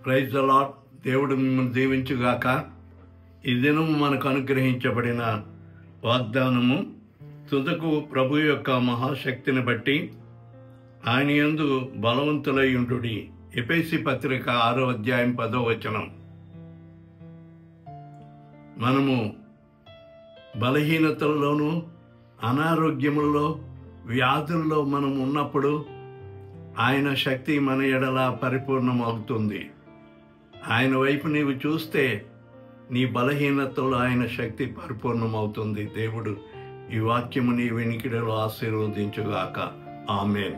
Praise the lord. దేవుడు మిమ్మల్ని దీవించుగాక. ఈ దినము మనకు అనుగ్రహించబడిన వాగ్దానము, తుదకు ప్రభు యొక్క మహాశక్తిని బట్టి ఆయన యందు బలవంతులై ఉండుడి. ఎఫెసీ పత్రిక 6వ అధ్యాయం 10వ వచనం. మనము బలహీనతల్లోనూ అనారోగ్యముల్లో వ్యాధుల్లో మనం ఉన్నప్పుడు ఆయన శక్తి మన ఎడల పరిపూర్ణమవుతుంది. ఆయన వైపు నీవు చూస్తే నీ బలహీనతలో ఆయన శక్తి పరిపూర్ణమవుతుంది. దేవుడు ఈ వాక్యము నీ వెనికిడిలో ఆశీర్వదించుగాక. ఆమేన్.